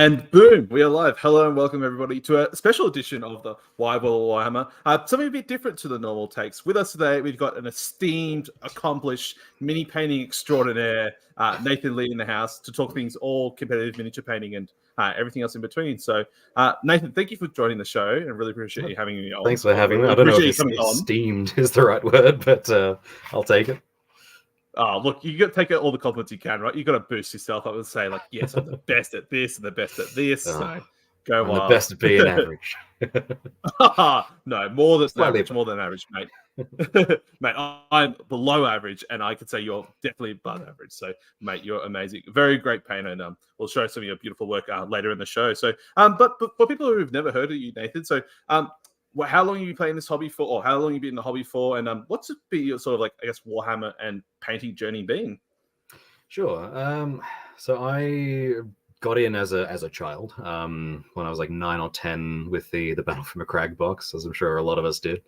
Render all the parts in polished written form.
And boom, we are live. Hello and welcome everybody to a special edition of the Wide World of Warhammer. Something a bit different to the normal takes. With us today, we've got an esteemed, accomplished mini painting extraordinaire, Nathan Lee in the house to talk things all competitive miniature painting and everything else in between. So, Nathan, thank you for joining the show and really appreciate you having me on. Thanks for having me. I don't know if esteemed is the right word, but I'll take it. Oh, look, you got to take all the compliments you can, right? You got to boost yourself up and say, like, yes, I'm the best at this and the best at this. So go I'm wild. the best at being average. No, more than average, mate. Mate, I'm below average, and I could say you're definitely above average. So, mate, you're amazing. Very great painter, and we'll show some of your beautiful work later in the show. So, but for people who've never heard of you, Nathan, so how long have you been playing this hobby for, or how long have you been in the hobby for, and what's it be your sort of like, I guess, Warhammer and painting journey been? Sure. So I got in as a child when I was like 9 or 10 with the Battle from a Crag box, as I'm sure a lot of us did.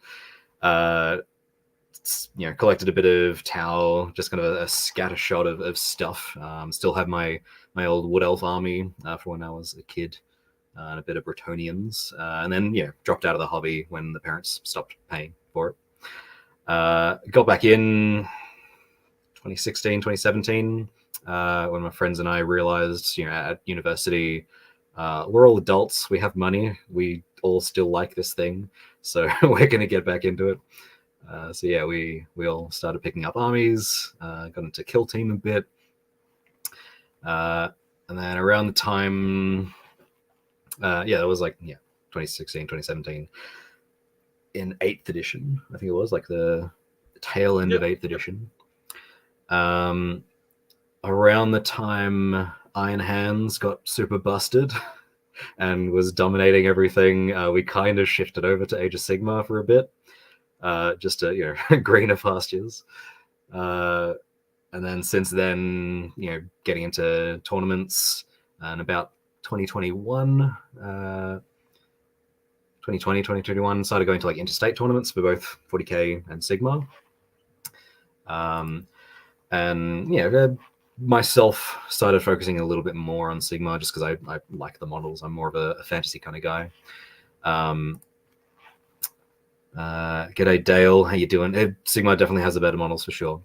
Collected a bit of towel, just kind of a scatter shot of stuff. Still have my old Wood Elf army for when I was a kid. And a bit of Bretonians, and then dropped out of the hobby when the parents stopped paying for it. Got back in 2016, 2017, when my friends and I realized, at university, we're all adults, we have money, we all still like this thing, so we're going to get back into it. We all started picking up armies, got into Kill Team a bit, and then around the time. It was like 2016, 2017 in 8th edition. I think it was like the tail end of 8th edition. Around the time Iron Hands got super busted and was dominating everything, we kind of shifted over to Age of Sigmar for a bit, just to greener pastures. And then since then, getting into tournaments, and about 2020, 2021, started going to like interstate tournaments for both 40k and Sigmar. Myself started focusing a little bit more on Sigmar just because I like the models. I'm more of a fantasy kind of guy. G'day Dale, how you doing? Sigmar definitely has the better models for sure.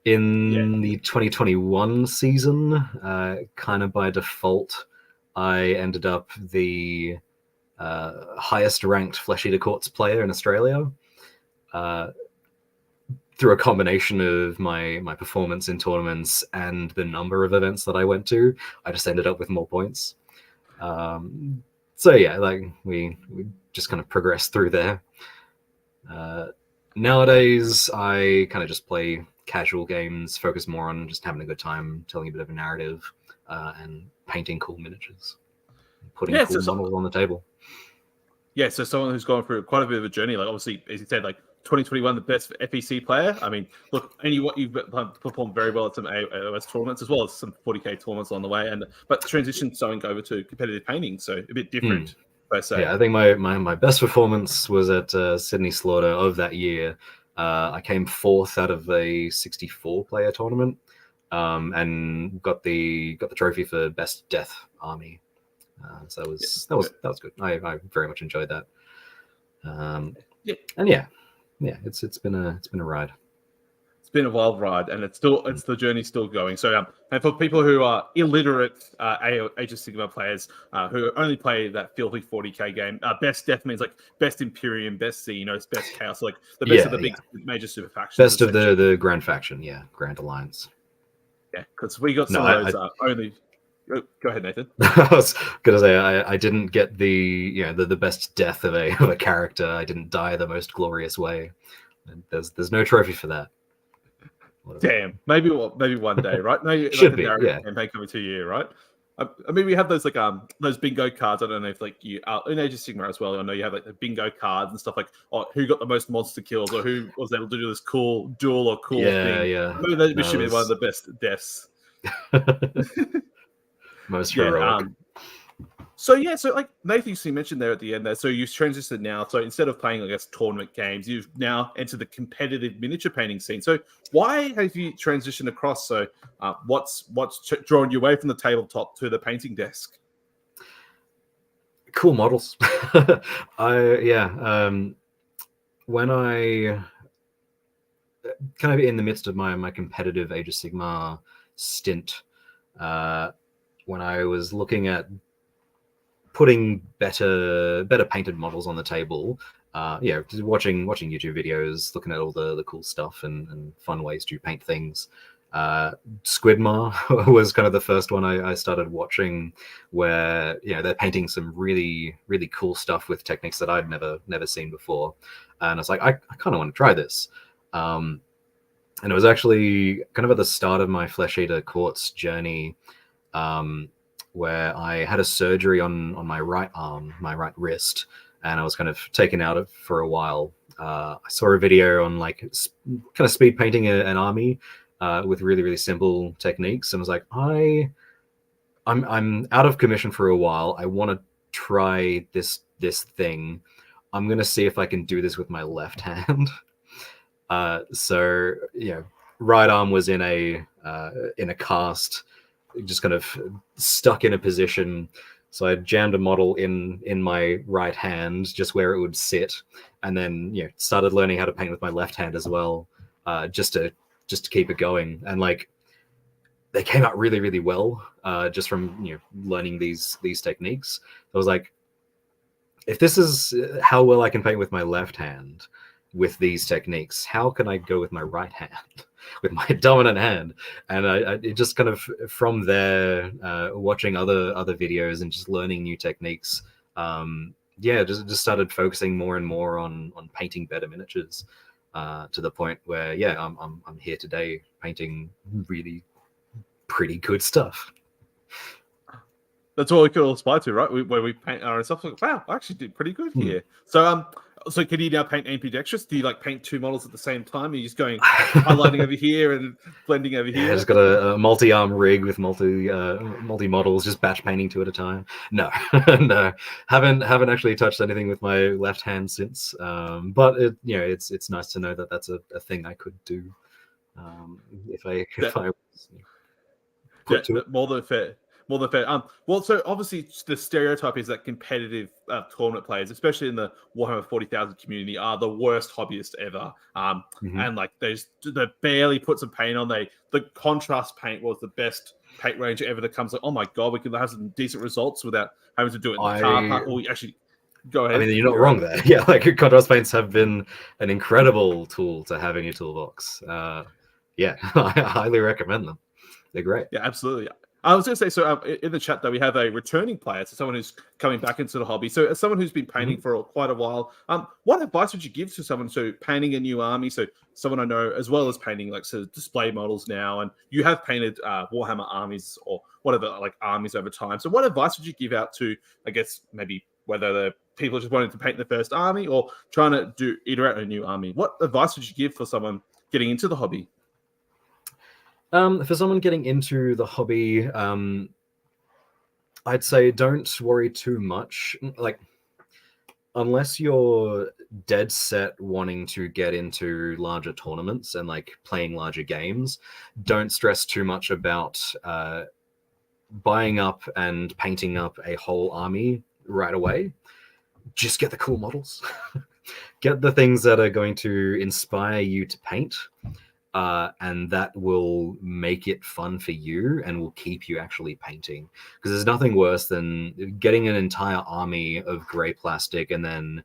In the 2021 season, kind of by default, I ended up the highest ranked Flesh Eater Courts player in Australia. Through a combination of my performance in tournaments and the number of events that I went to, I just ended up with more points. We just kind of progressed through there. Nowadays, I kind of just play casual games, focus more on just having a good time, telling a bit of a narrative, and painting cool miniatures, putting cool models on the table. Yeah, so someone who's gone through quite a bit of a journey, like obviously, as you said, like 2021, the best FEC player. I mean, look, you've performed very well at some AOS tournaments as well as some 40k tournaments on the way, but transitioned something over to competitive painting, so a bit different. Per se. Yeah, I think my best performance was at Sydney Slaughter of that year. I came 4th out of a 64 player tournament, and got the trophy for best death army. So that was good. I very much enjoyed that. And it's been a ride. It's been a wild ride, and the journey's still going. So, and for people who are illiterate Age of Sigmar players who only play that filthy 40k game, best death means like best Imperium, best Xenos, best Chaos, like the best of the big major super factions. Best of the Grand Faction, Grand Alliance. Yeah, because we got some of those only. Go ahead, Nathan. I was gonna say I didn't get the best death of a character. I didn't die the most glorious way. There's no trophy for that. Whatever. Damn, maybe one day, right? No, should be. Campaign coming to you, right? I mean, we have those like those bingo cards. I don't know if like you in Age of Sigmar as well. I know you have like the bingo cards and stuff like who got the most monster kills or who was able to do this cool duel or cool thing. Yeah. Maybe that should be one of the best deaths. Most heroic. So yeah, so like Nathan, you mentioned there at the end there, so you've transitioned now. So instead of playing, I guess, tournament games, you've now entered the competitive miniature painting scene. So why have you transitioned across? So what's drawn you away from the tabletop to the painting desk? Cool models. When I kind of in the midst of my competitive Age of Sigmar stint, when I was looking at putting better painted models on the table, just watching YouTube videos, looking at all the cool stuff and fun ways to paint things. Squidmar was kind of the first one I started watching, where they're painting some really cool stuff with techniques that I'd never seen before, and I was like, I kind of want to try this. And it was actually kind of at the start of my Flesh Eater Quartz journey, where I had a surgery on my right arm, my right wrist, and I was kind of taken out of for a while. I saw a video on like kind of speed painting an army with really simple techniques, and I was like, I'm out of commission for a while. I want to try this thing. I'm gonna see if I can do this with my left hand. So right arm was in a cast, just kind of stuck in a position. So I jammed a model in my right hand, just where it would sit, and then started learning how to paint with my left hand as well, just to keep it going. And like they came out really well, just from learning these techniques. I was like, if this is how well I can paint with my left hand with these techniques, how can I go with my right hand, with my dominant hand? And it just kind of from there, watching other videos and just learning new techniques, just started focusing more and more on painting better miniatures, to the point where I'm here today painting really pretty good stuff. That's all we could all aspire to, right? Where we paint our own stuff. Like, wow, I actually did pretty good here. So, so can you now paint ambidextrous? Do you like paint two models at the same time? Are you just going highlighting over here and blending over here? I just got a multi-arm rig with multi models, just batch painting two at a time. No, no, haven't actually touched anything with my left hand since. But it's nice to know that that's a thing I could do, if I was put to it. More than fair. More than fair. Well, so obviously the stereotype is that competitive tournament players, especially in the Warhammer 40,000 community, are the worst hobbyists ever. And like they barely put some paint on. The contrast paint was the best paint range ever. That comes like, oh my god, we could have some decent results without having to do it in the car park. Or actually, go ahead. I mean, you're not wrong there. Yeah, like contrast paints have been an incredible tool to have in your toolbox. I highly recommend them. They're great. Yeah, absolutely. I was going to say, so in the chat, though, we have a returning player, so someone who's coming back into the hobby. So as someone who's been painting for quite a while, what advice would you give to someone painting a new army? So someone I know, as well as painting like sort of display models now, and you have painted Warhammer armies or whatever, like armies over time. So what advice would you give out to, I guess, maybe whether the people just wanting to paint the first army or trying to iterate a new army? What advice would you give for someone getting into the hobby? For someone getting into the hobby, I'd say don't worry too much. Like, unless you're dead set wanting to get into larger tournaments and like playing larger games, don't stress too much about buying up and painting up a whole army right away. Just get the cool models. Get the things that are going to inspire you to paint. And that will make it fun for you and will keep you actually painting. Because there's nothing worse than getting an entire army of gray plastic and then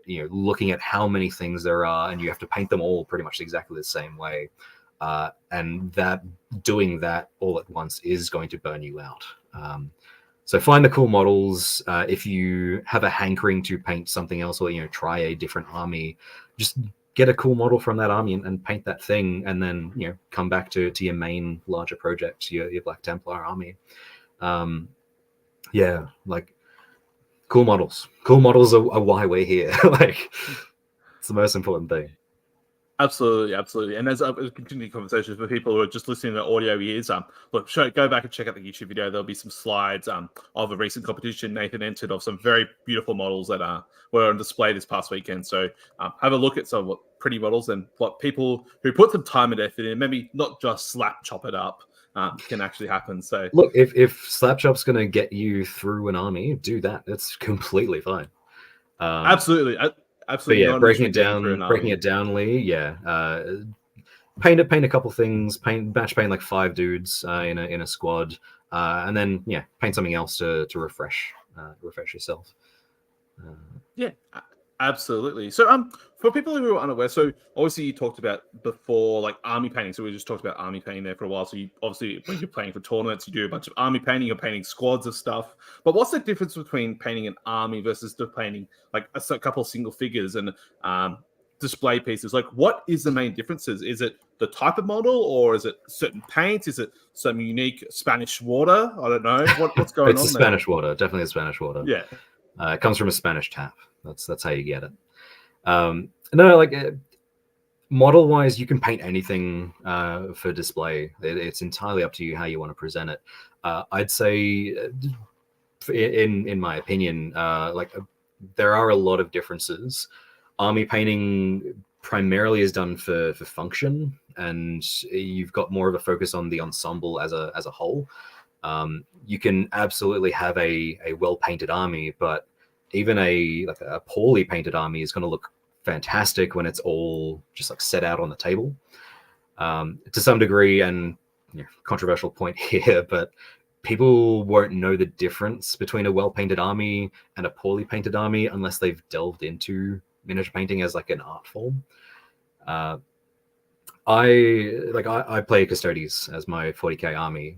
looking at how many things there are and you have to paint them all pretty much exactly the same way. And doing that all at once is going to burn you out. So find the cool models. If you have a hankering to paint something else or try a different army, just get a cool model from that army and paint that thing, and then come back to your main larger project, your Black Templar army. Like cool models. Cool models are why we're here. Like it's the most important thing. Absolutely, absolutely. And as a continuing conversation for people who are just listening to audio ears, look, go back and check out the YouTube video. There'll be some slides of a recent competition Nathan entered of some very beautiful models that were on display this past weekend. So have a look at some pretty models and what people who put some time and effort in, maybe not just slap chop it up, can actually happen. So look, if slap chop's going to get you through an army, do that. It's completely fine. Absolutely. Absolutely. But yeah, not breaking it down, Lee. Yeah, paint a couple things. Batch paint like 5 dudes in a squad, and then yeah, paint something else to refresh yourself. Yeah, absolutely. So, for people who are unaware, so obviously you talked about before like army painting. So we just talked about army painting there for a while. So you obviously when you're playing for tournaments, you do a bunch of army painting. You're painting squads of stuff. But what's the difference between painting an army versus just painting like a couple of single figures and display pieces? Like, what is the main differences? Is it the type of model, or is it certain paints? Is it some unique Spanish water? I don't know. What's going It's on a there? Spanish water, definitely a Spanish water. Yeah. It comes from a Spanish tap. That's how you get it. No, like model wise, you can paint anything for display. It's entirely up to you how you want to present it. I'd say, in my opinion, there are a lot of differences. Army painting primarily is done for function, and you've got more of a focus on the ensemble as a whole. You can absolutely have a well painted army, but even a poorly painted army is going to look fantastic when it's all just like set out on the table. To some degree, and controversial point here, but people won't know the difference between a well painted army and a poorly painted army unless they've delved into miniature painting as like an art form. I play Custodes as my 40k army.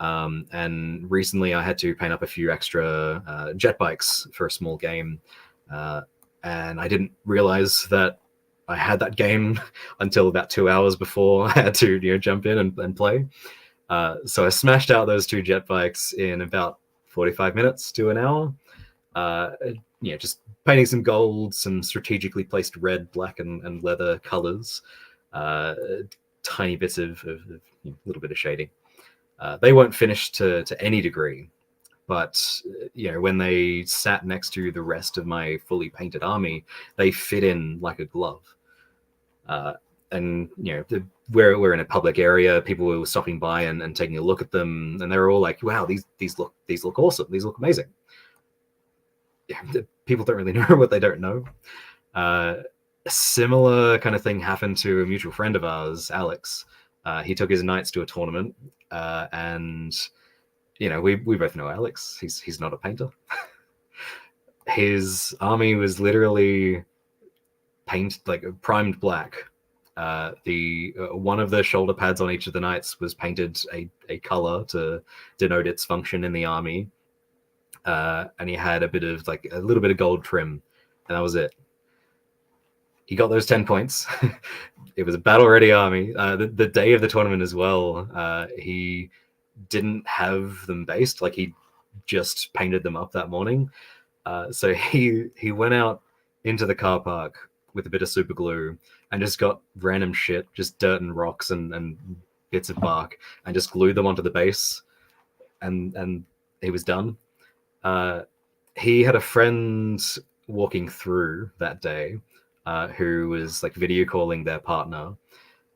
And recently I had to paint up a few extra jet bikes for a small game. And I didn't realize that I had that game until about 2 hours before I had to jump in and play. So I smashed out those 2 jet bikes in about 45 minutes to an hour. Just painting some gold, some strategically placed red, black, and leather colors. Tiny bits of little bit of shading. They weren't finished to any degree, but when they sat next to the rest of my fully painted army, they fit in like a glove. And we're in a public area. People were stopping by and taking a look at them, and they were all like, "Wow, these look awesome. These look amazing." Yeah, people don't really know what they don't know. A similar kind of thing happened to a mutual friend of ours, Alex. He took his knights to a tournament, and we both know Alex. He's not a painter. His army was literally primed black. One of the shoulder pads on each of the knights was painted a color to denote its function in the army, and he had a little bit of gold trim, and that was it. He got those 10 points. It was a battle-ready army. The day of the tournament as well, he didn't have them based. Like, he just painted them up that morning. So he went out into the car park with a bit of super glue and just got random shit, just dirt and rocks and bits of bark, and just glued them onto the base. And he was done. He had a friend walking through that day who was like video calling their partner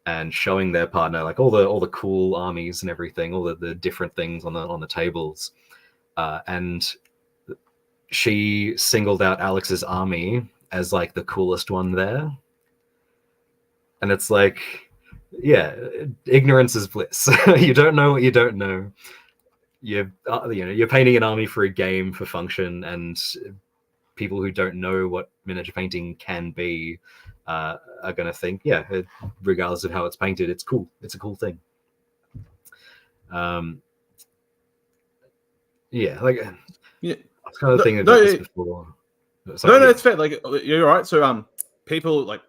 and showing their partner like all the cool armies and everything, all the different things on the tables, and she singled out Alex's army as like the coolest one there. And it's like, yeah, ignorance is bliss. You don't know what you don't know. You're painting an army for a game, for function, and people who don't know what miniature painting can be are going to think, yeah, regardless of how it's painted, it's cool. It's a cool thing. Yeah, like, yeah, I was kind of thinking about this before. Sorry, no, it's fair. Like, you're right. So, people like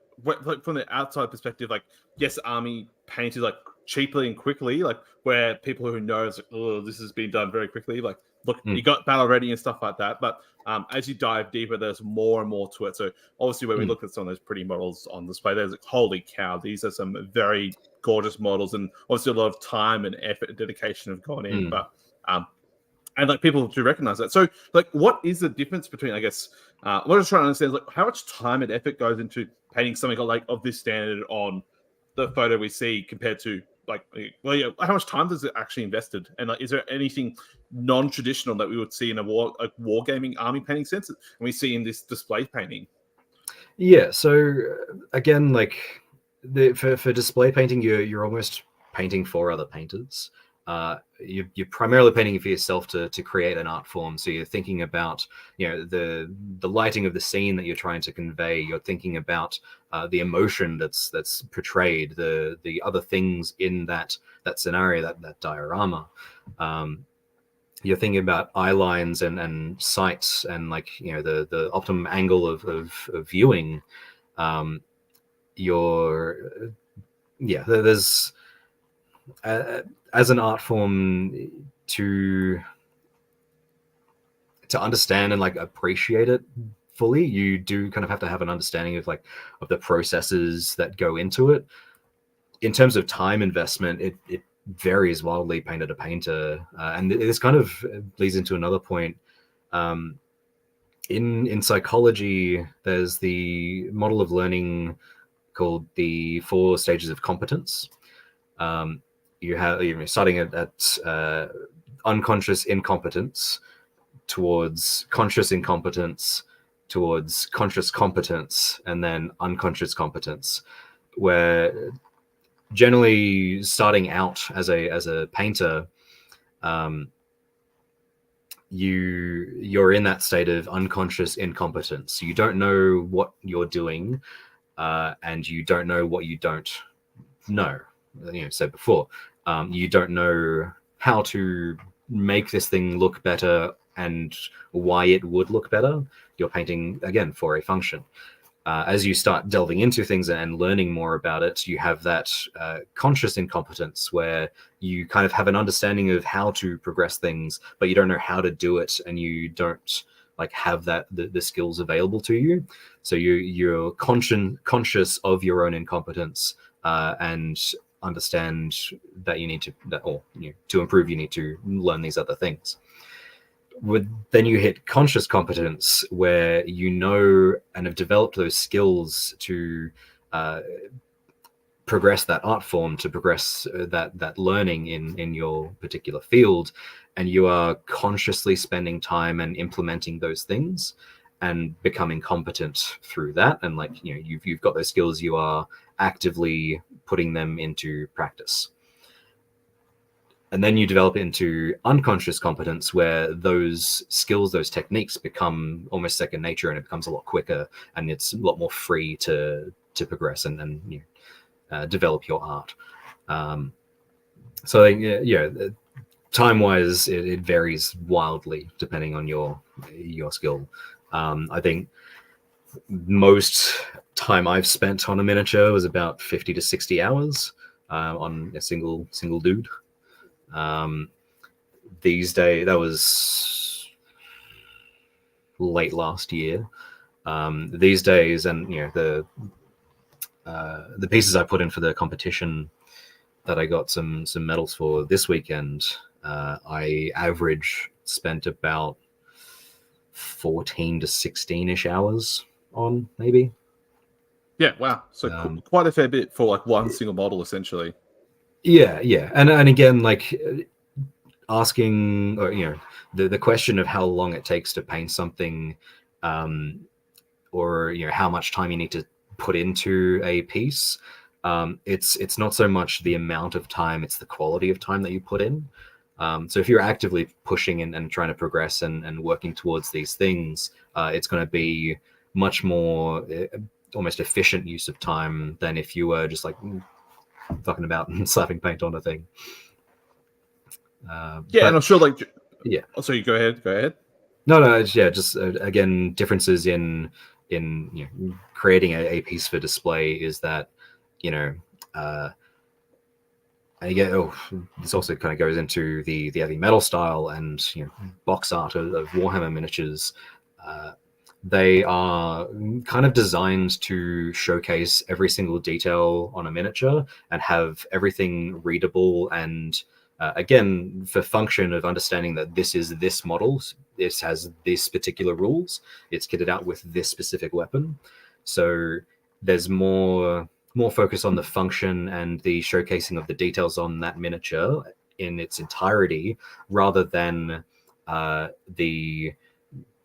from the outside perspective, like, yes, army painted like cheaply and quickly, like where people who know it's like, oh, this has been done very quickly, like look, you got battle ready and stuff like that, but as you dive deeper, there's more and more to it. So obviously, when we look at some of those pretty models on display, there's like, holy cow, these are some very gorgeous models, and obviously a lot of time and effort and dedication have gone in. But and like people do recognize that. So like, what is the difference between, I guess, what I was trying to understand is like how much time and effort goes into painting something like of this standard on the photo we see compared to like, well, yeah, how much time does it actually invested? And like, is there anything non-traditional that we would see in a wargaming army painting sense, and we see in this display painting? Yeah. So again, like for display painting, you're almost painting for other painters. You're primarily painting for yourself to create an art form. So you're thinking about, you know, the lighting of the scene that you're trying to convey. You're thinking about the emotion that's portrayed, the other things in that scenario, that diorama. You're thinking about eye lines and sights and, like, you know, the optimum angle of viewing. There's as an art form to understand and like appreciate it fully, you do kind of have to have an understanding of the processes that go into it. In terms of time investment, it varies wildly painter to painter, and this kind of leads into another point. In psychology, there's the model of learning called the 4 stages of competence. You're starting at unconscious incompetence, towards conscious incompetence, towards conscious competence, and then unconscious competence, where generally starting out as a painter, you're in that state of unconscious incompetence. You don't know what you're doing, and you don't know what you don't know. You know, said before, you don't know how to make this thing look better and why it would look better. You're painting again for a function. As you start delving into things and learning more about it, you have that conscious incompetence where you kind of have an understanding of how to progress things, but you don't know how to do it, and you don't have the skills available to you. So you're conscious of your own incompetence, and understand that you need to improve, you need to learn these other things. Then you hit conscious competence, where you know and have developed those skills to progress that art form, to progress that learning in your particular field, and you are consciously spending time and implementing those things and becoming competent through that. And you've got those skills, you are actively putting them into practice. And then you develop into unconscious competence, where those skills, those techniques become almost second nature, and it becomes a lot quicker, and it's a lot more free to progress and develop your art. So time-wise, it varies wildly depending on your skill. I think most time I've spent on a miniature was about 50 to 60 hours on a single dude. These days, that was late last year. These days, and the pieces I put in for the competition that I got some medals for this weekend, I spent about 14 to 16-ish hours on, maybe. Yeah, wow. So quite a fair bit for one single model, essentially. Yeah, and again, asking, or the question of how long it takes to paint something, or how much time you need to put into a piece. It's not so much the amount of time, it's the quality of time that you put in. So if you're actively pushing and trying to progress and working towards these things, it's going to be much more almost efficient use of time than if you were just fucking about and slapping paint on a thing. And I'm sure so you go ahead. No, just again, differences in creating a piece for display is that And again, this also kind of goes into the heavy metal style and box art of Warhammer miniatures. They are kind of designed to showcase every single detail on a miniature and have everything readable and again, for function of understanding that this is this model, this has this particular rules, it's kitted out with this specific weapon. So there's more focus on the function and the showcasing of the details on that miniature in its entirety, rather than the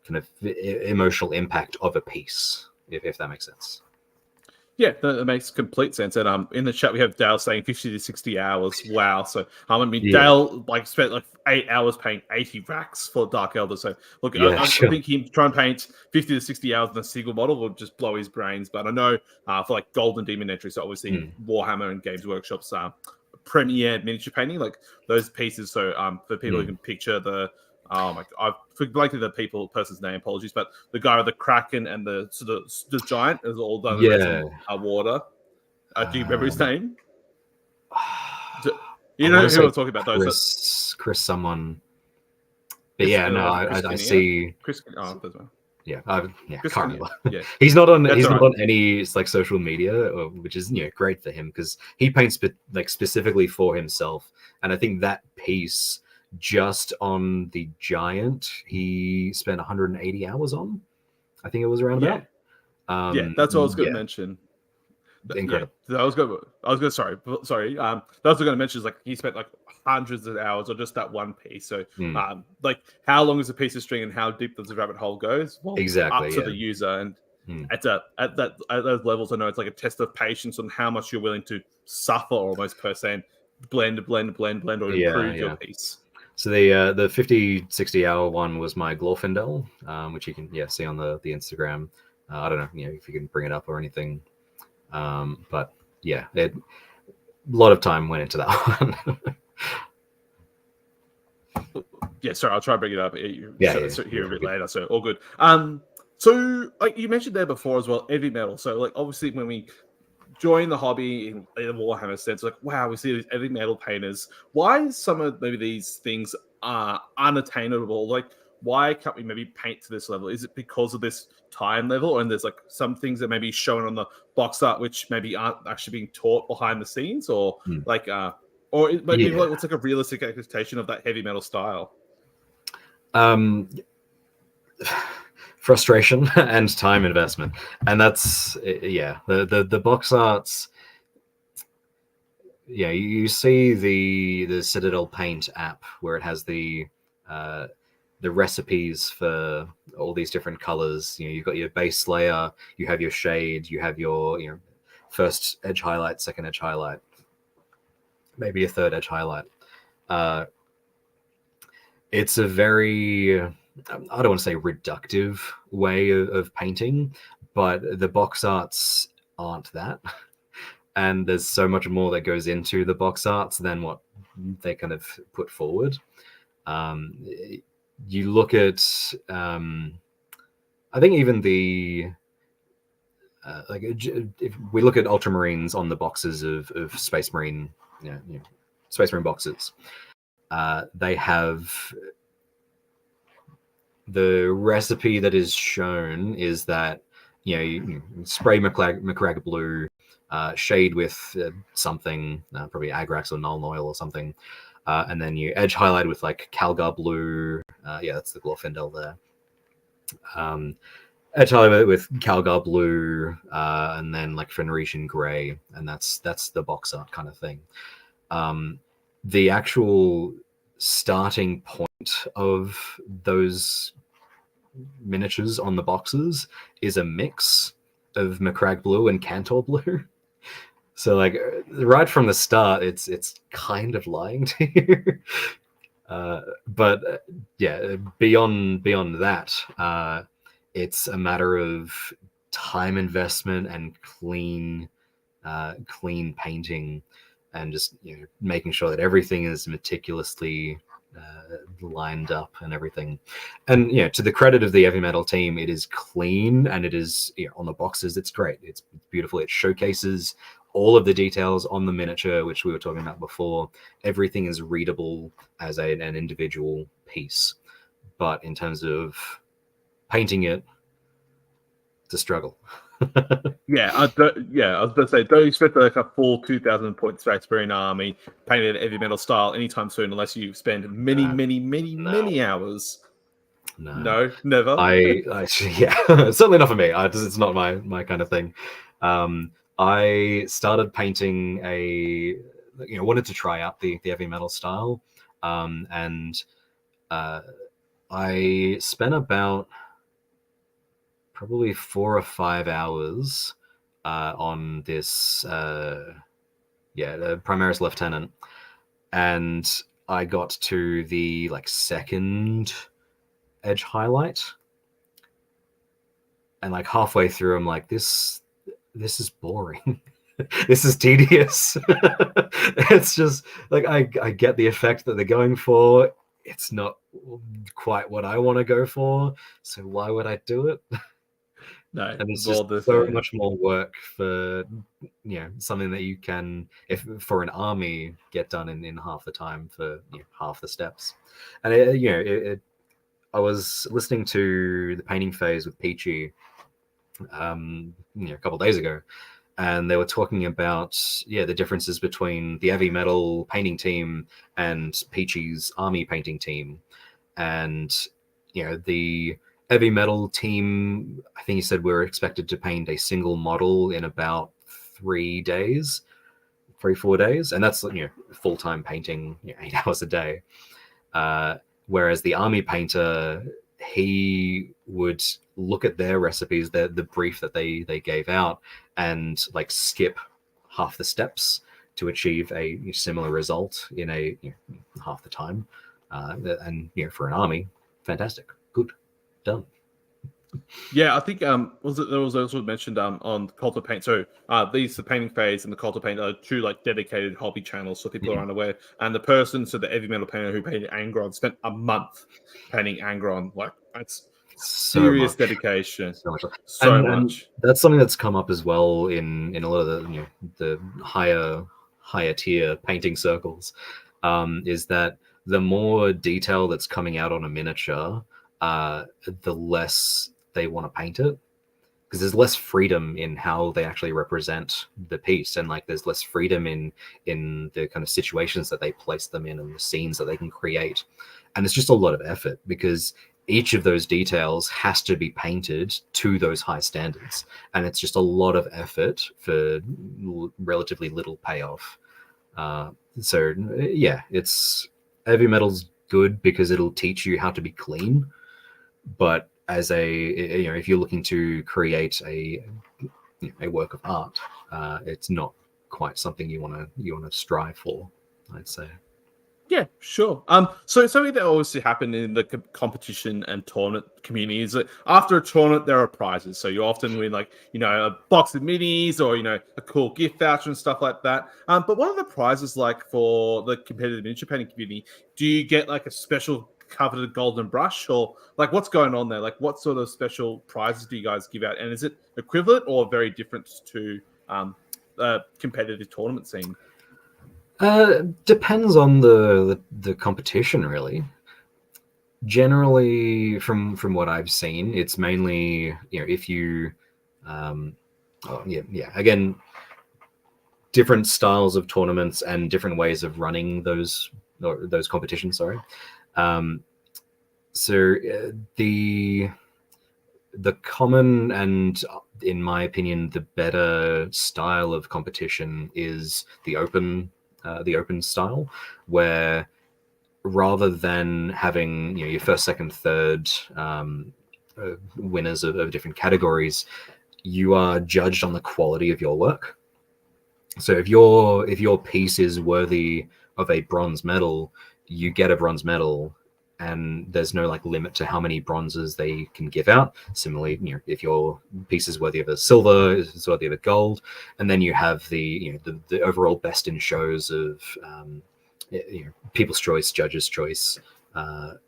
kind of emotional impact of a piece, if that makes sense. Yeah, that makes complete sense. And in the chat we have Dale saying 50 to 60 hours. Wow. So I mean, Dale spent like 8 hours painting 80 racks for Dark Elder. So look, I think him trying to paint 50 to 60 hours in a single model would just blow his brains. But I know for like Golden Demon entries, so obviously Warhammer and Games Workshop's premier miniature painting, like those pieces. So for people who can picture the I've forgotten the person's name. Apologies, but the guy with the kraken and the sort of the giant is all done in resin water. Do you remember his name? You know who I'm talking about? Chris someone. But I see. Chris. Yeah, can't remember. Yeah. He's not on any like social media, which is great for him because he paints specifically for himself, and I think that piece. Just on the giant, he spent 180 hours on. I think it was around about. That's what I was going to mention. Incredible. I was going to sorry. That was going to mention is like he spent like hundreds of hours on just that one piece. So like how long is a piece of string and how deep does the rabbit hole go? Well, exactly up to the user. And at those levels, I know it's like a test of patience on how much you're willing to suffer almost per se, and blend or improve your piece. So the 50-60 hour one was my Glorfindel, which you can see on the Instagram. I don't know if you can bring it up or anything, but a lot of time went into that one. Sorry, I'll try to bring it up. Here a bit later. So all good. So like you mentioned there before as well, heavy metal. So like obviously when we join the hobby in the Warhammer sense, like wow, we see these heavy metal painters. Why is some of maybe these things are unattainable? Like why can't we maybe paint to this level? Is it because of this time level, and there's like some things that may be shown on the box art which maybe aren't actually being taught behind the scenes, or like or it might be like what's like a realistic expectation of that heavy metal style? Frustration and time investment, and that's the box arts. You see the Citadel Paint app where it has the recipes for all these different colors. You've got your base layer, you have your shade, you have your first edge highlight, second edge highlight, maybe a third edge highlight. It's a very, I don't want to say reductive way of painting, but the box arts aren't that. And there's so much more that goes into the box arts than what they kind of put forward. You look at, I think even the, if we look at Ultramarines on the boxes of Space Marine, Space Marine boxes, they have the recipe that is shown is that you spray Macragge blue, shade with something, probably Agrax or Nuln Oil or something, and then you edge highlight with like Calgar blue. That's the Glorfindel there. Edge highlight with Calgar blue, and then like Fenrisian grey, and that's the box art kind of thing. The actual starting point of those miniatures on the boxes is a mix of Macragge blue and Cantor blue. So like right from the start, it's kind of lying to you. But beyond that, it's a matter of time investment and clean painting, and just making sure that everything is meticulously lined up and everything. And to the credit of the heavy metal team, it is clean, and it is on the boxes. It's great. It's beautiful. It showcases all of the details on the miniature, which we were talking about before, everything is readable as an individual piece. But in terms of painting it, it's a struggle. Yeah, I was going to say, don't expect like a full 2,000 point Space Marine army painted heavy metal style anytime soon, unless you spend many hours. No, never. I yeah, certainly not for me. It's not my kind of thing. I started painting wanted to try out the heavy metal style, and I spent about probably 4 or 5 hours on this the Primaris Lieutenant, and I got to the second edge highlight, and halfway through I'm like, this is boring. This is tedious. It's just I get the effect that they're going for. It's not quite what I want to go for, so why would I do it? No, and it's just so much more work for something that you can, if for an army, get done in half the time for half the steps. And I was listening to the painting phase with Peachy a couple of days ago, and they were talking about the differences between the heavy metal painting team and Peachy's army painting team. And the heavy metal team, I think he said we're expected to paint a single model in about 3 days, 4 days, and that's full-time painting, 8 hours a day. Whereas the army painter, he would look at their recipes, the brief that they gave out, and skip half the steps to achieve a similar result in a half the time. And for an army, fantastic, good, done. Yeah, I think there was also mentioned on Cult of Paint. So the painting phase and the Cult of Paint are two dedicated hobby channels, so people are unaware. And the the heavy metal painter who painted Angron spent a month painting Angron. That's serious dedication. So much. That's something that's come up as well in a lot of the higher tier painting circles. Is that the more detail that's coming out on a miniature, the less they want to paint it, because there's less freedom in how they actually represent the piece, and there's less freedom in the kind of situations that they place them in and the scenes that they can create. And it's just a lot of effort, because each of those details has to be painted to those high standards, and it's just a lot of effort for relatively little payoff. So it's heavy metal's good because it'll teach you how to be clean, but as if you're looking to create a work of art, it's not quite something you want to strive for, I'd say. Yeah, sure. So something that always happen in the competition and tournament community is that after a tournament there are prizes. So you often win a box of minis or a cool gift voucher and stuff like that. But what are the prizes like for the competitive miniature painting community? Do you get a special coveted golden brush, or what's going on there? What sort of special prizes do you guys give out, and is it equivalent or very different to competitive tournament scene? Depends on the competition, really. Generally, from what I've seen, it's mainly if you again, different styles of tournaments and different ways of running those competitions. Sorry. So the common and, in my opinion, the better style of competition is the open style, where rather than having your first, second, third winners of different categories, you are judged on the quality of your work. So if your piece is worthy of a bronze medal, you get a bronze medal, and there's no limit to how many bronzes they can give out. Similarly, if your piece is worthy of a silver, it's worthy of a gold, and then you have the overall best in shows of people's choice, judges' choice, and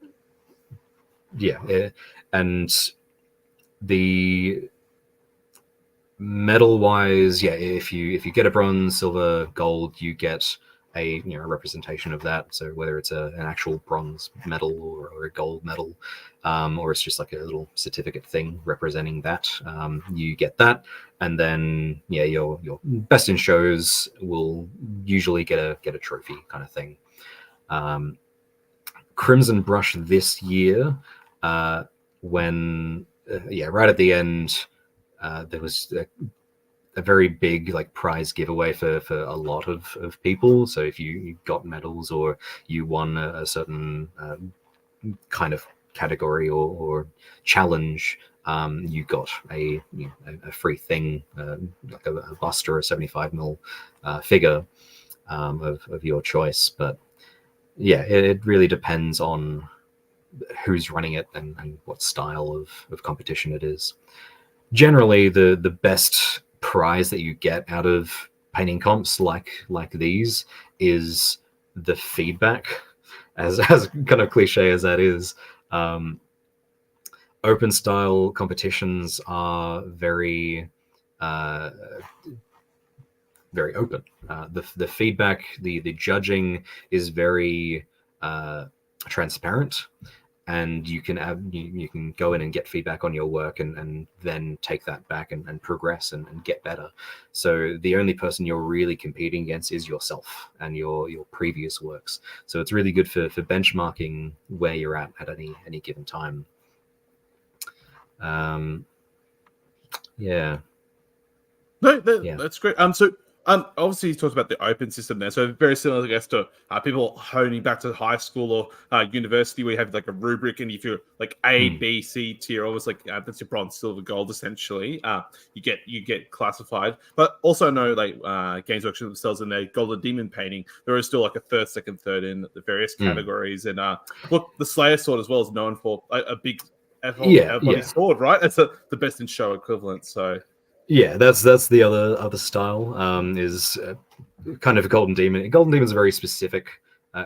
the Medal wise, yeah, if you get a bronze, silver, gold, you get a representation of that. So whether it's an actual bronze medal or a gold medal, or it's just like a little certificate thing representing that, you get that. And then your best in shows will usually get a trophy kind of thing. Crimson Brush this year, when right at the end, there was a very big like prize giveaway for a lot of people. So if you got medals or you won a certain kind of category or challenge, you got a free thing, like a bust or a 75 mil figure of your choice. But yeah, it really depends on who's running it and what style of competition it is. Generally, the best prize that you get out of painting comps like these is the feedback, as kind of cliche as that is. Open style competitions are very very open. The feedback, the judging is very transparent, and you can go in and get feedback on your work and then take that back and progress and get better. So the only person you're really competing against is yourself and your previous works. So it's really good for benchmarking where you're at any given time. Yeah. No, that's great. So obviously you talked about the open system there, so very similar, I guess, to people honing back to high school or university, where you have like a rubric, and if you're like A, B, C tier, almost like that's your bronze, silver, gold, essentially. You get classified, but also I know like Games Workshop themselves in their Golden Demon painting, there is still like a first, second, third in the various categories, and look, the Slayer sword as well is known for a big body sword, right? That's the best in show equivalent. So. Yeah, that's the other style, is kind of Golden Demon. Golden Demon is a very specific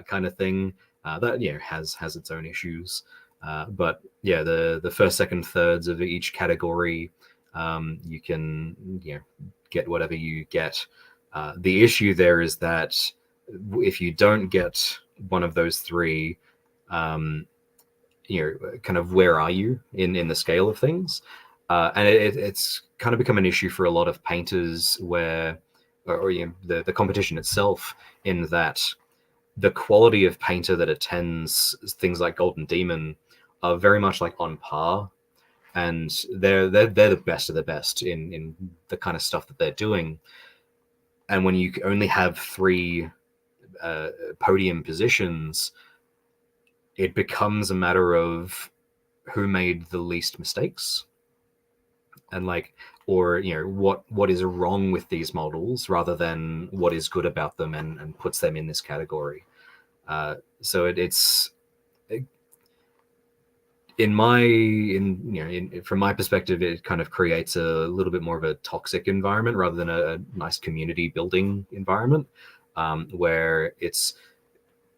kind of thing that has its own issues. But yeah, the first, second, thirds of each category, you can get whatever you get. The issue there is that if you don't get one of those three, kind of where are you in the scale of things? And it's kind of become an issue for a lot of painters where, or the competition itself, in that the quality of painter that attends things like Golden Demon are very much like on par, and they're the best of the best in the kind of stuff that they're doing. And when you only have 3 podium positions, it becomes a matter of who made the least mistakes. And or what is wrong with these models, rather than what is good about them and puts them in this category. So it's from my perspective, it kind of creates a little bit more of a toxic environment rather than a nice community building environment, where it's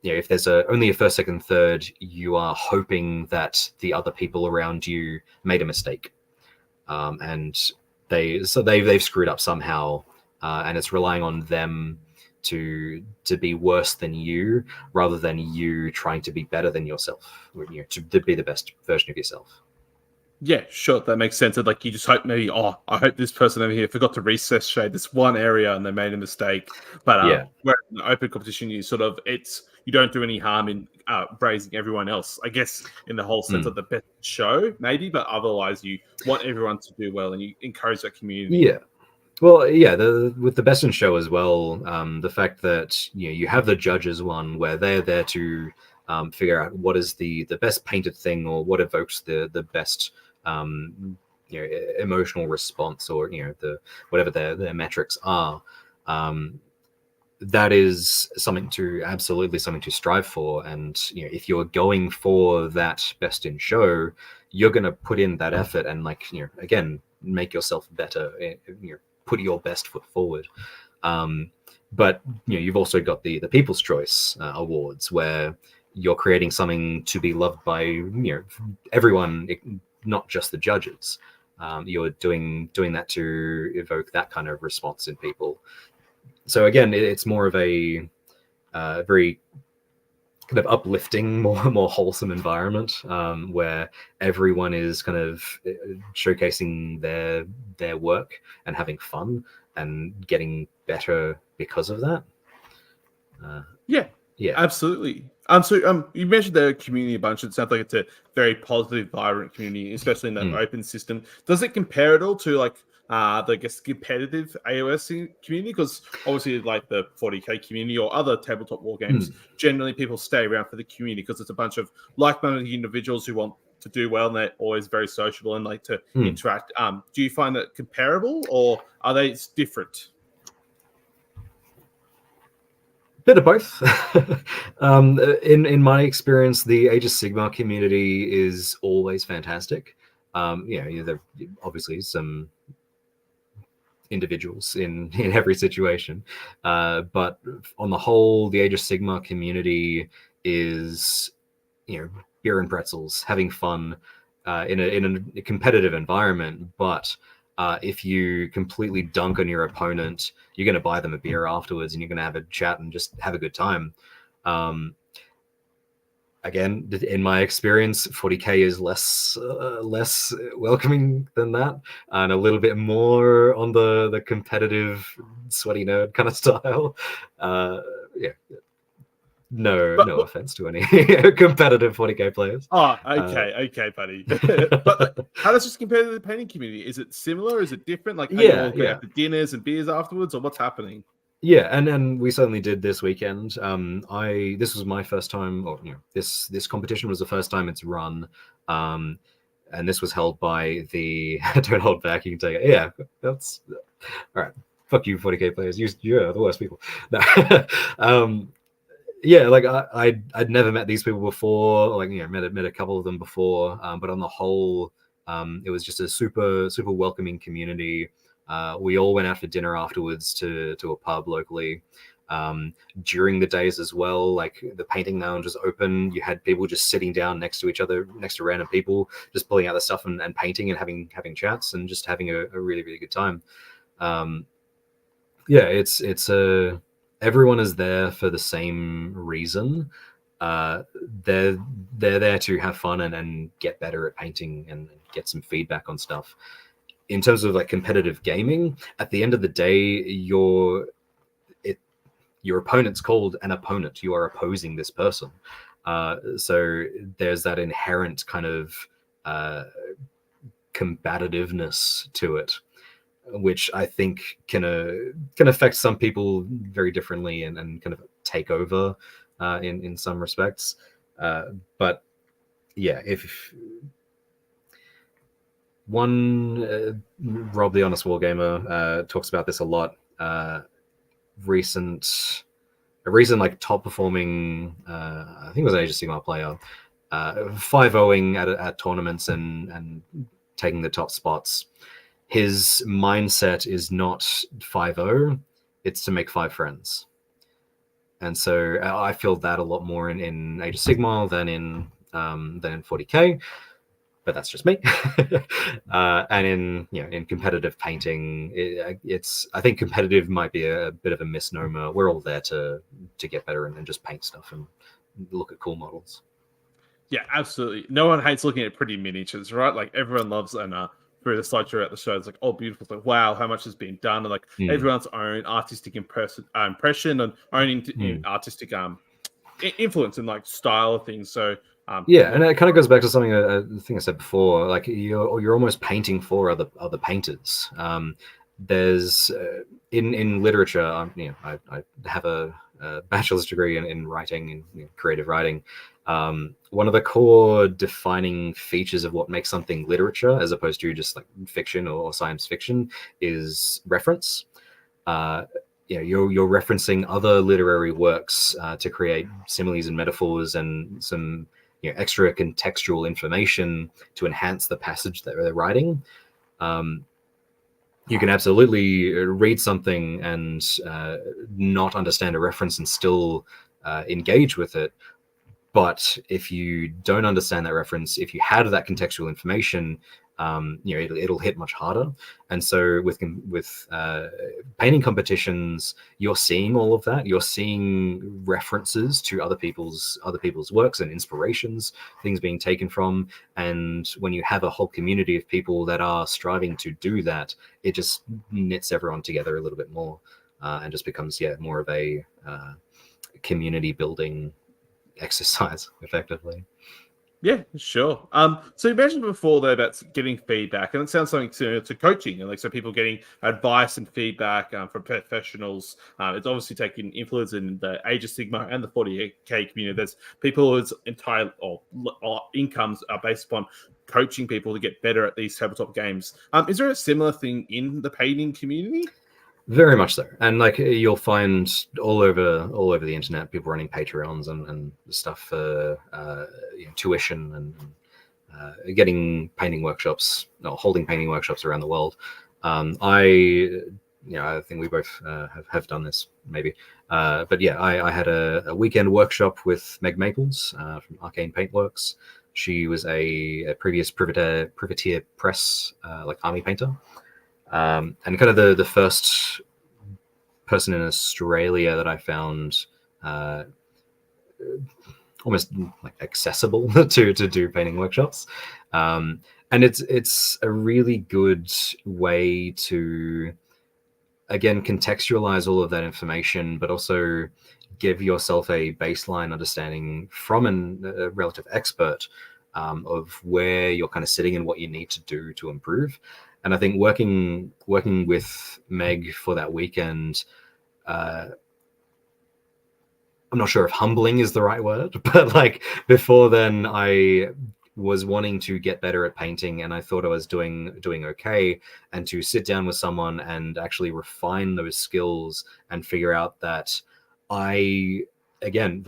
if there's only a first, second, third, you are hoping that the other people around you made a mistake. And they've screwed up somehow, and it's relying on them to be worse than you, rather than you trying to be better than yourself, or to be the best version of yourself. Yeah, sure, that makes sense. And you just hope maybe, I hope this person over here forgot to recess shade this one area and they made a mistake. But where in the open competition, you you don't do any harm in praising everyone else, I guess, in the whole sense of the best show, maybe, but otherwise you want everyone to do well and you encourage that community. Yeah. Well, yeah, with the best in show as well, the fact that you have the judges one, where they're there to figure out what is the best painted thing, or what evokes the best emotional response, or whatever their metrics are. That is absolutely something to strive for. And if you're going for that best in show, you're going to put in that effort and again, make yourself better, put your best foot forward. But you've also got the People's Choice Awards, where you're creating something to be loved by everyone, not just the judges. you're doing that to evoke that kind of response in people. So again, it's more of a very kind of uplifting, more wholesome environment, where everyone is kind of showcasing their work and having fun and getting better because of that. Yeah, absolutely. So you mentioned the community a bunch. It sounds like it's a very positive, vibrant community, especially in that open system. Does it compare at all to like the, I guess, competitive AOS community? Because obviously, like the 40k community or other tabletop war games, generally people stay around for the community because it's a bunch of like-minded individuals who want to do well, and they're always very sociable and like to interact. Do you find that comparable, or are they different? Bit of both. In my experience, the Age of Sigmar community is always fantastic. There are obviously some individuals in every situation, but on the whole, the Age of Sigmar community is beer and pretzels, having fun in a competitive environment, but if you completely dunk on your opponent, you're going to buy them a beer afterwards, and you're going to have a chat and just have a good time. Again, in my experience, 40k is less welcoming than that, and a little bit more on the competitive, sweaty nerd kind of style. No offense to any competitive 40k players. Oh, okay, buddy. But how does this compare to the painting community? Is it similar? Is it different? Like, are you all going out for dinners and beers afterwards, or what's happening? Yeah, and we certainly did this weekend. This was my first time, or this competition was the first time it's run, and this was held by the don't hold back. You can take it. Yeah, that's all right. Fuck you, 40k players. You're the worst people. No. Yeah, like I'd never met these people before. Like met a couple of them before, but on the whole, it was just a super welcoming community. We all went out for dinner afterwards to a pub locally. During the days as well, like the painting lounge was open. You had people just sitting down next to each other, next to random people, just pulling out the stuff and painting and having chats and just having a really good time. It's a everyone is there for the same reason. They're there to have fun and get better at painting and get some feedback on stuff. In terms of like competitive gaming, at the end of the day, your opponent's called an opponent. You are opposing this person. So there's that inherent kind of combativeness to it, which I think can affect some people very differently and kind of take over in some respects. But yeah, if one Rob the Honest Wargamer talks about this a lot. A recent like top performing, I think it was an Age of Sigmar player, 5-0ing at tournaments and taking the top spots. His mindset is not 5-0, it's to make 5 friends. And so I feel that a lot more in Age of Sigmar than in 40k, but that's just me. And in competitive painting, I think competitive might be a bit of a misnomer. We're all there to get better and just paint stuff and look at cool models. Yeah, absolutely. No one hates looking at pretty miniatures, right? Like everyone loves through the slideshow at the show, it's like, oh, beautiful. It's like, wow, how much has been done. And like everyone's own artistic impression and own artistic influence and like style of things. So and it kind of goes back to something I think I said before. Like you're almost painting for other painters. There's in literature. I have a bachelor's degree in writing and creative writing. One of the core defining features of what makes something literature, as opposed to just like fiction or science fiction, is reference. You're referencing other literary works to create similes and metaphors and some extra contextual information to enhance the passage that they're writing. You can absolutely read something and not understand a reference and still engage with it. But if you don't understand that reference, if you had that contextual information, it'll hit much harder. And so with painting competitions, you're seeing all of that. You're seeing references to other people's works and inspirations, things being taken from. And when you have a whole community of people that are striving to do that, it just knits everyone together a little bit more, and just becomes more of a community building exercise, effectively. Yeah, sure. So you mentioned before there about getting feedback, and it sounds something to coaching, and like so people getting advice and feedback from professionals. It's obviously taking influence in the Age of Sigma and the 40K community. There's people whose entire or incomes are based upon coaching people to get better at these tabletop games. Is there a similar thing in the painting community? Very much so, and like you'll find all over the internet, people running Patreons and stuff for tuition and getting painting workshops, or holding painting workshops around the world. I think we both have done this maybe, but yeah, I had a weekend workshop with Meg Maples from Arcane Paintworks. She was a previous Privateer Press like army painter. And kind of the first person in Australia that I found almost like accessible to do painting workshops, and it's a really good way to again contextualize all of that information, but also give yourself a baseline understanding from a relative expert of where you're kind of sitting and what you need to do to improve. And I think working with Meg for that weekend, I'm not sure if humbling is the right word, but like before then, I was wanting to get better at painting, and I thought I was doing okay. And to sit down with someone and actually refine those skills and figure out that I don't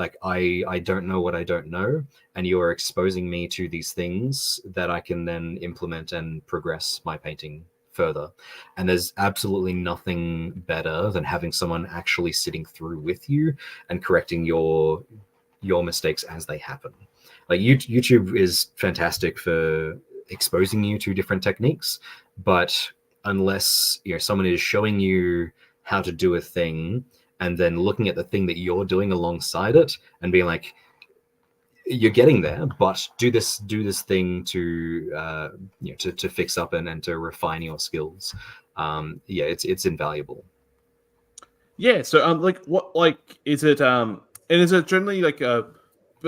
know what I don't know, and you are exposing me to these things that I can then implement and progress my painting further. And there's absolutely nothing better than having someone actually sitting through with you and correcting your mistakes as they happen. Like YouTube is fantastic for exposing you to different techniques, but unless someone is showing you how to do a thing and then looking at the thing that you're doing alongside it and being like, you're getting there, but do this thing to to fix up and to refine your skills. It's invaluable. Yeah. So is it and is it generally like I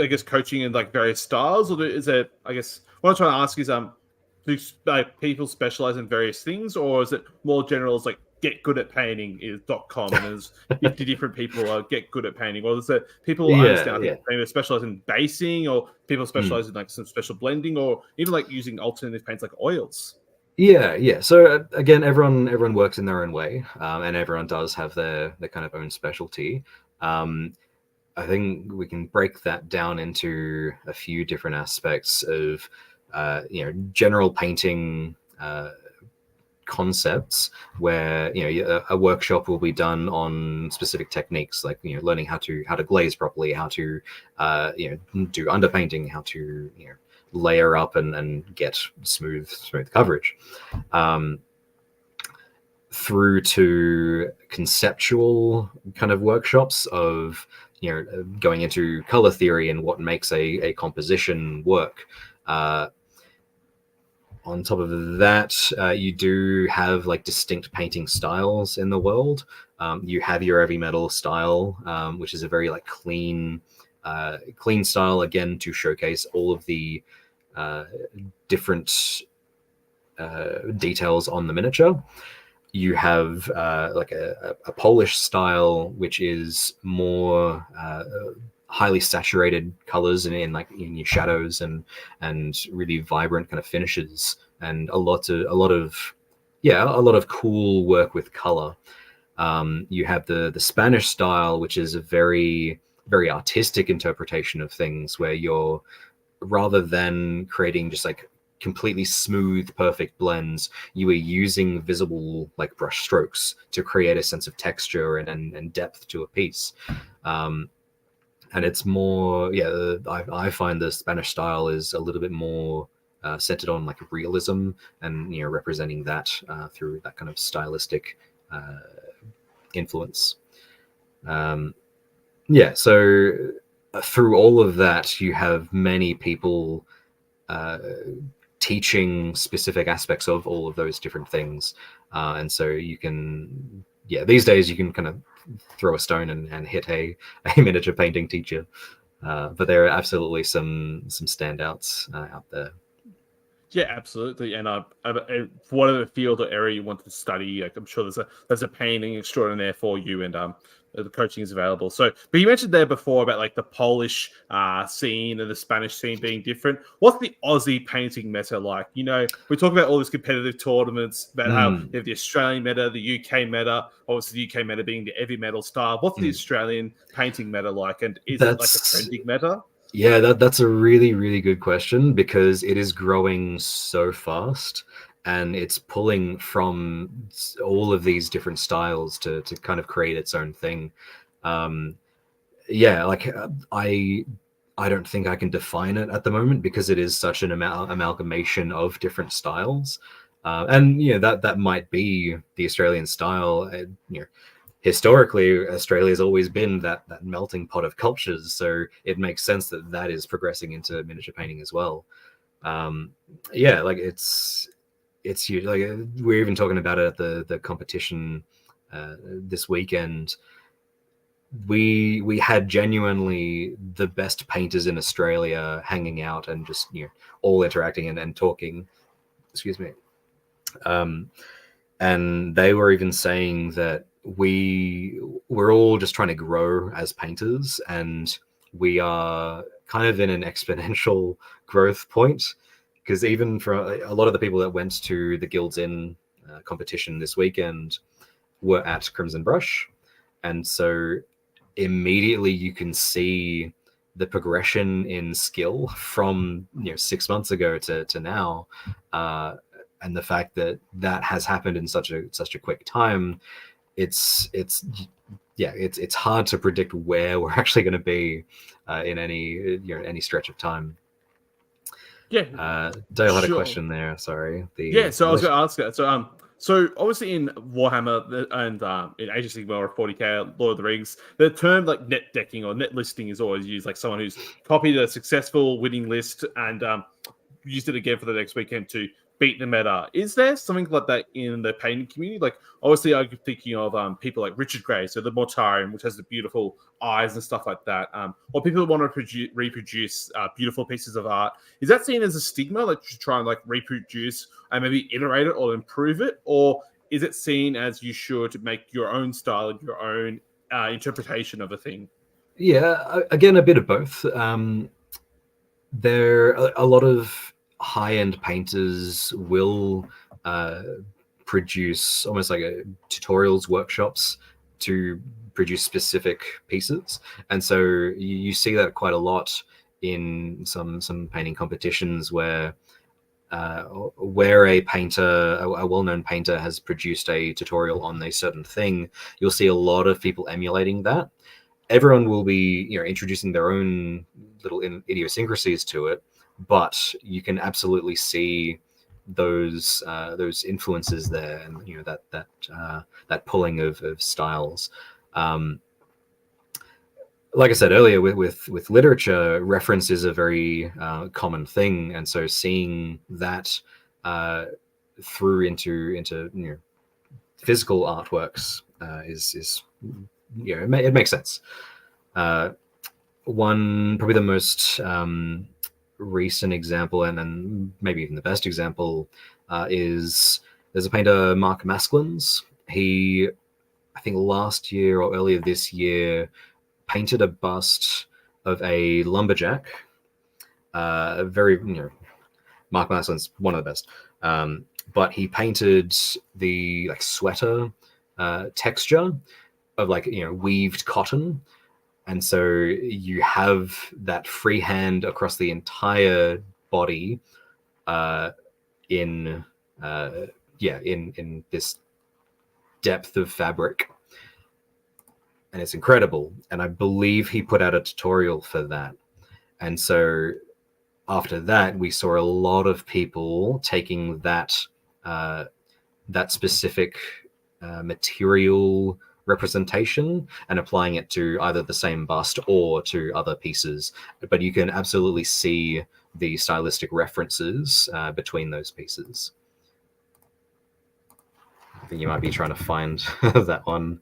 guess coaching in like various styles, or is it, I guess what I'm trying to ask is do people specialize in various things, or is it more general as like get good at painting .com and there's 50 different people get good at painting, or is it people understand I think maybe specialize in basing, or people specialize in like some special blending, or even like using alternative paints like oils? So again, everyone works in their own way, and everyone does have their kind of own specialty. I think we can break that down into a few different aspects of general painting concepts, where a workshop will be done on specific techniques, like learning how to glaze properly, how to do underpainting, how to layer up and get smooth coverage, through to conceptual kind of workshops of going into color theory and what makes a composition work. On top of that, you do have like distinct painting styles in the world. You have your heavy metal style, which is a very like clean style, again to showcase all of the different details on the miniature. You have like a Polish style, which is more highly saturated colors and in your shadows and really vibrant kind of finishes, and a lot of cool work with color. You have the Spanish style, which is a very artistic interpretation of things, where you're, rather than creating just like completely smooth, perfect blends, you are using visible like brush strokes to create a sense of texture and depth to a piece. And it's more, I find the Spanish style is a little bit more centered on like realism and representing that through that kind of stylistic influence. So through all of that, you have many people teaching specific aspects of all of those different things, and so you can, these days you can kind of throw a stone and hit a miniature painting teacher, but there are absolutely some standouts out there. Yeah, absolutely. And whatever field or area you want to study, like, I'm sure there's a painting extraordinaire for you, and the coaching is available. So, but you mentioned there before about like the Polish scene and the Spanish scene being different. What's the Aussie painting meta like? You know, we talk about all these competitive tournaments, about how you have the Australian meta, the UK meta, obviously the UK meta being the heavy metal style. What's the Australian painting meta like, and is it like a trending meta? Yeah, that's a really, really good question, because it is growing so fast and it's pulling from all of these different styles to kind of create its own thing. Like I don't think I can define it at the moment, because it is such an amalgamation of different styles. And that might be the Australian style. Historically, Australia's always been that melting pot of cultures, so it makes sense that is progressing into miniature painting as well. Like it's huge. Like, we're even talking about it at the competition this weekend. We had genuinely the best painters in Australia hanging out and just all interacting and talking. Excuse me. And they were even saying that we're all just trying to grow as painters, and we are kind of in an exponential growth point, because even for a lot of the people that went to the Guilds Inn competition this weekend were at Crimson Brush, and so immediately you can see the progression in skill from 6 months ago to now, and the fact that has happened in such a quick time. It's hard to predict where we're actually going to be in any stretch of time. Yeah, Dale had a question there. Sorry. So I was going to ask that. So obviously in Warhammer and in Age of Sigmar or 40k, Lord of the Rings, the term like net decking or net listing is always used, like someone who's copied a successful winning list and used it again for the next weekend to beat the meta. Is there something like that in the painting community? Like, obviously, I'm thinking of people like Richard Gray, so the Mortarion, which has the beautiful eyes and stuff like that, or people who want to reproduce beautiful pieces of art. Is that seen as a stigma, like to try and like reproduce and maybe iterate it or improve it, or is it seen as you should make your own style and your own interpretation of a thing? Yeah, again, a bit of both. There are a lot of high-end painters will produce almost like tutorials, workshops to produce specific pieces, and so you see that quite a lot in some painting competitions where a painter, a well-known painter, has produced a tutorial on a certain thing. You'll see a lot of people emulating that. Everyone will be introducing their own little idiosyncrasies to it, but you can absolutely see those influences there, and that pulling of styles. Like I said earlier, with literature, reference is a very common thing, and so seeing that through into physical artworks is it makes sense. One, probably the most recent example, and then maybe even the best example, is there's a painter, Mark Masklins. He, I think last year or earlier this year, painted a bust of a lumberjack. Very, Mark Masklin's one of the best. But he painted the like sweater texture of weaved cotton, and so you have that freehand across the entire body in this depth of fabric, and it's incredible. And I believe he put out a tutorial for that, and so after that, we saw a lot of people taking that that specific material representation and applying it to either the same bust or to other pieces. But you can absolutely see the stylistic references between those pieces. I think you might be trying to find that one.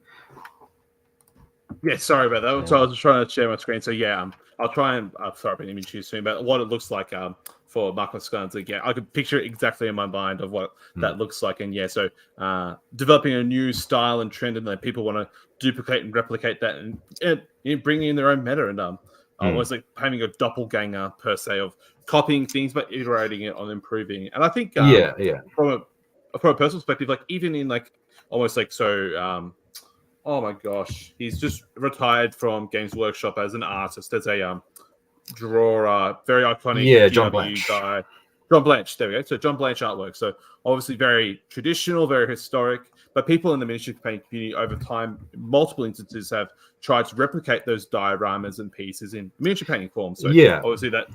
Yeah, sorry about that. So I was just trying to share my screen. So yeah, I'll try and sorry about image too soon, but what it looks like for Marcos Guns, yeah, I could picture it exactly in my mind of what that looks like. And yeah, so developing a new style and trend, and then people want to duplicate and replicate that, and you know, bring in their own meta, and almost like having a doppelganger per se of copying things but iterating it on improving. And I think from a personal perspective, like even in like almost like so. Oh my gosh, he's just retired from Games Workshop as an artist, as a drawer, very iconic John GW Blanche. guy. John Blanche, there we go. So John Blanche artwork. So obviously very traditional, very historic, but people in the miniature painting community over time, multiple instances have tried to replicate those dioramas and pieces in miniature painting form. So obviously that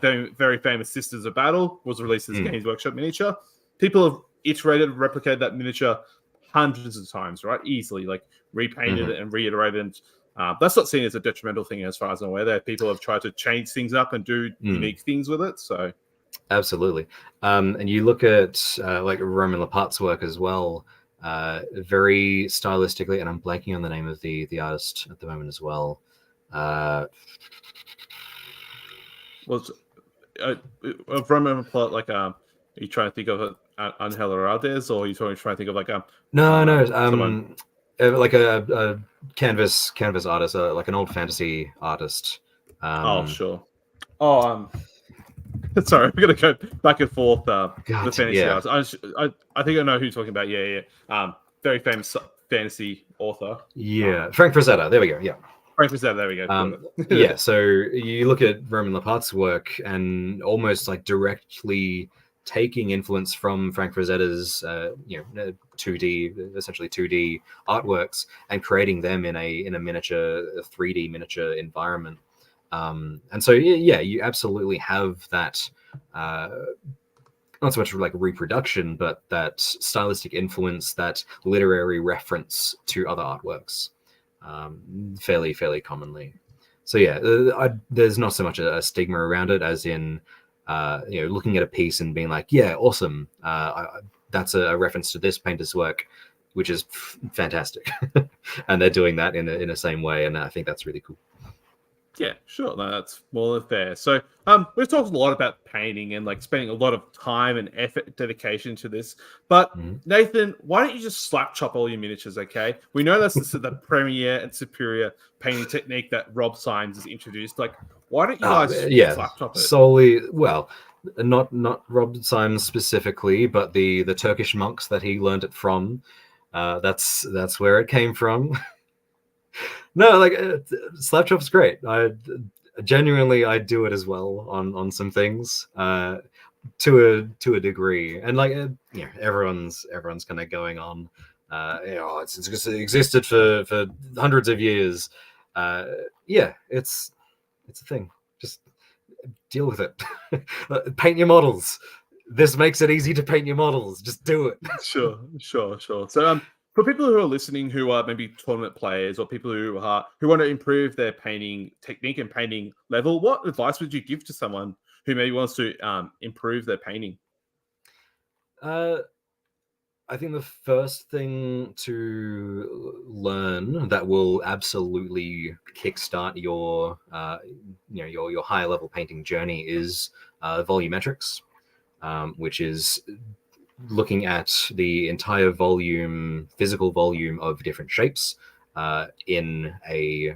very famous Sisters of Battle was released as Games Workshop miniature. People have iterated, replicated that miniature hundreds of times, right? Easily, like repainted it and reiterated. That's not seen as a detrimental thing, as far as I'm aware. There, people have tried to change things up and do unique things with it. So, absolutely. And you look at like Roman Laparte's work as well. Very stylistically, and I'm blanking on the name of the artist at the moment as well. Was Roman Laparte like are you trying to think of Angel Heraldez, or are you trying to think of like someone like a canvas artist, like an old fantasy artist. Oh sure. Oh sorry, we're gonna go back and forth. The fantasy artist. I think I know who you're talking about. Yeah. Very famous fantasy author. Yeah, Frank Frazetta. There we go. Yeah. Frank Frazetta. There we go. Yeah. So you look at Roman Laparte's work and almost like directly taking influence from Frank Frazetta's 2D, essentially 2D artworks, and creating them in a miniature, a 3D miniature environment. And so yeah, you absolutely have that not so much like reproduction, but that stylistic influence, that literary reference to other artworks, fairly commonly. So yeah, there's not so much a stigma around it as in looking at a piece and being like, yeah, awesome. That's a reference to this painter's work, which is fantastic. And they're doing that in the same way. And I think that's really cool. Yeah, sure. No, that's more than fair. So we've talked a lot about painting and like spending a lot of time and effort, dedication to this. But Nathan, why don't you just slap chop all your miniatures, okay? We know that's the premier and superior painting technique that Rob Symes has introduced. Like, why don't you guys slap chop it? Solely, well, not Rob Symes specifically, but the Turkish monks that he learned it from. That's where it came from. No, like slap chop's great. I genuinely do it as well on some things to a degree, and like everyone's kind of going on. It's existed for hundreds of years. Yeah, it's a thing. Just deal with it. Paint your models. This makes it easy to paint your models. Just do it. Sure. So for people who are listening who are maybe tournament players or people who want to improve their painting technique and painting level, what advice would you give to someone who maybe wants to improve their painting? I think the first thing to learn that will absolutely kickstart your your higher level painting journey is volumetrics, which is looking at the entire physical volume of different shapes in a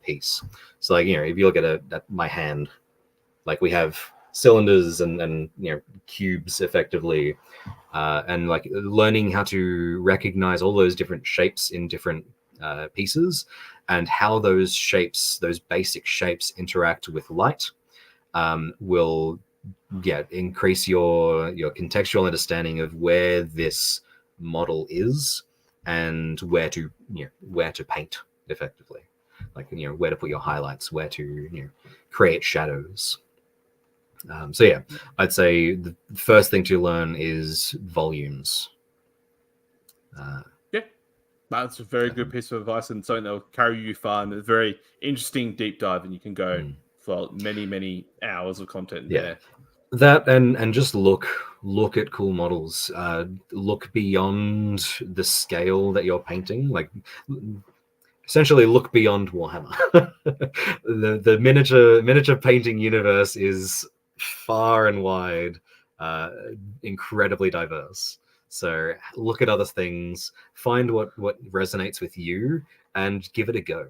piece. So like if you look at my hand, like we have cylinders and cubes effectively, and like learning how to recognize all those different shapes in different pieces and how those basic shapes interact with light will increase your contextual understanding of where this model is and where to paint effectively, like where to put your highlights, where to create shadows. So yeah, I'd say the first thing to learn is volumes. Yeah, that's a very good piece of advice and something that will carry you far. And a very interesting deep dive, and you can go for many hours of content there. That and just look at cool models. Look beyond the scale that you're painting. Like essentially, look beyond Warhammer. the miniature painting universe is far and wide, incredibly diverse. So look at other things, find what resonates with you, and give it a go.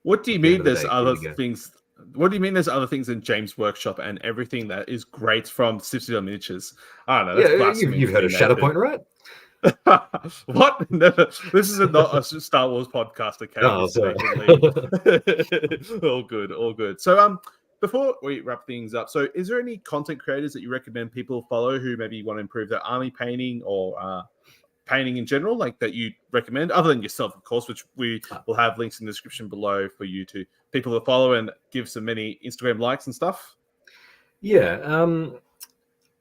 What do you mean there's other things? What do you mean there's other things in James' workshop and everything that is great from Citadel Miniatures? I don't know. That's blasphemy. You've heard of Shatterpoint, right? What? Never. This is not a Star Wars podcast, okay? Oh, sorry. All good, all good. So, before we wrap things up, so is there any content creators that you recommend people follow who maybe want to improve their army painting or painting in general, like that you recommend, other than yourself, of course, which we will have links in the description below for you to people to follow and give some many Instagram likes and stuff? Yeah,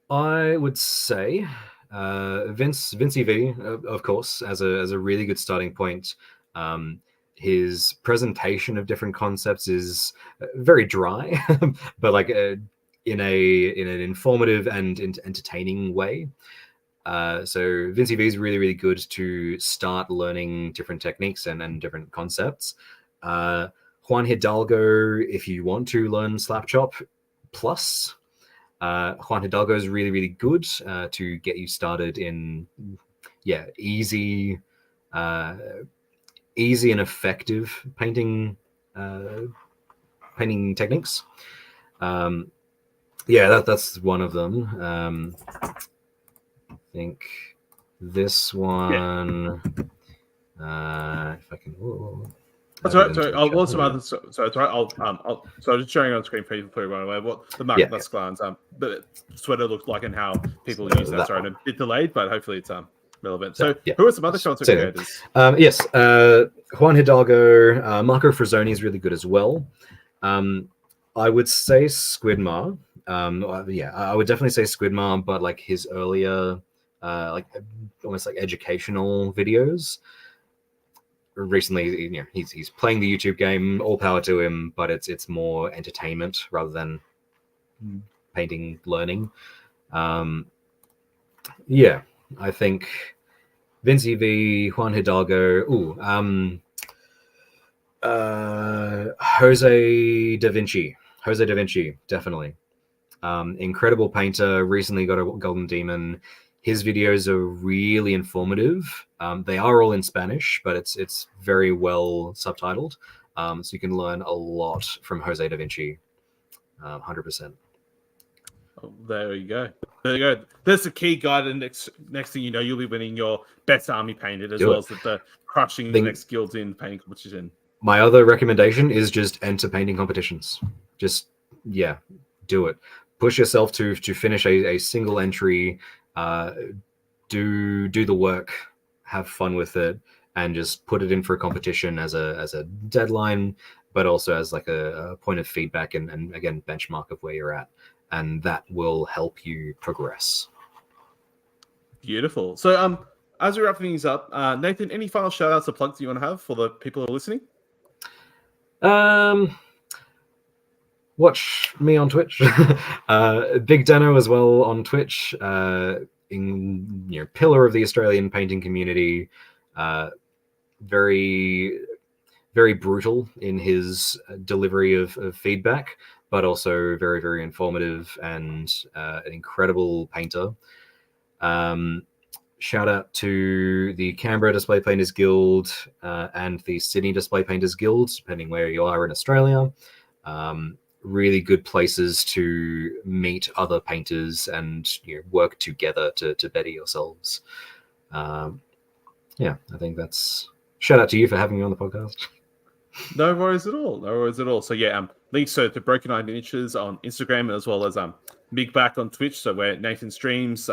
I would say Vincey V, of course, as a really good starting point. His presentation of different concepts is very dry, but like in an informative and entertaining way. So Vincey V is really good to start learning different techniques and different concepts. Juan Hidalgo, if you want to learn slap chop plus. Juan Hidalgo is really good to get you started in easy and effective painting techniques. That's one of them. I think this one, if I can. That's right. Sorry, I'll want some other. So it's right. I'll so I'm just showing on screen for you to run away what the market glance the sweater looks like and how people use that. Sorry, I'm a bit delayed, but hopefully it's relevant. So who are some other content creators? Yes, Juan Hidalgo, Marco Frazzoni is really good as well. I would say Squidmar. I would definitely say Squidmar, but like his earlier, like almost like educational videos. Recently, he's playing the YouTube game. All power to him, but it's more entertainment rather than painting learning. I think Vincey V, Juan Hidalgo. Jose Da Vinci, definitely. Incredible painter. Recently got a Golden Demon. His videos are really informative. They are all in Spanish, but it's very well subtitled. So you can learn a lot from Jose Da Vinci. 100%. Oh, there you go. There's the key guide, and next thing you know, you'll be winning your best army painted as well as the crushing the next guilds in painting competition. My other recommendation is just enter painting competitions. Just do it. Push yourself to finish a single entry. Do the work, have fun with it, and just put it in for a competition as a deadline, but also as like a point of feedback and again benchmark of where you're at, and that will help you progress. Beautiful. So as we wrap things up, Nathan, any final shout outs or plugs you want to have for the people who are listening? Watch me on Twitch. Big Deno as well on Twitch. Pillar of the Australian painting community. Very, very brutal in his delivery of feedback, but also very, very informative and an incredible painter. Shout out to the Canberra Display Painters Guild and the Sydney Display Painters Guild, depending where you are in Australia. Really good places to meet other painters and work together to better yourselves. I think that's shout out to you for having me on the podcast. No worries at all. So links to Broken Eye Miniatures on Instagram as well as Mig back on Twitch, so where Nathan streams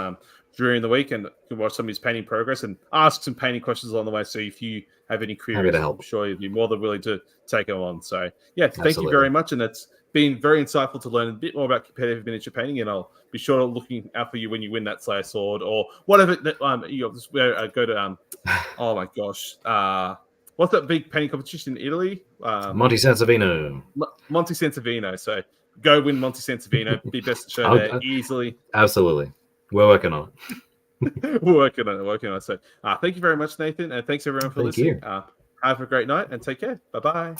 during the week and you can watch some of his painting progress and ask some painting questions along the way. So if you have any queries, I'm sure you'd be more than willing to take them on. So thank you very much, and it's been very insightful to learn a bit more about competitive miniature painting, and I'll be sure to looking out for you when you win that Slayer sword or whatever. You just go to oh my gosh, what's that big painting competition in Italy? Monte Sansevino. Monte Sansevino. So go win Monte Sansevino. Be best show there easily. Absolutely, we're working on it. We're working on it. So thank you very much, Nathan, and thanks everyone for listening. Have a great night and take care. Bye bye.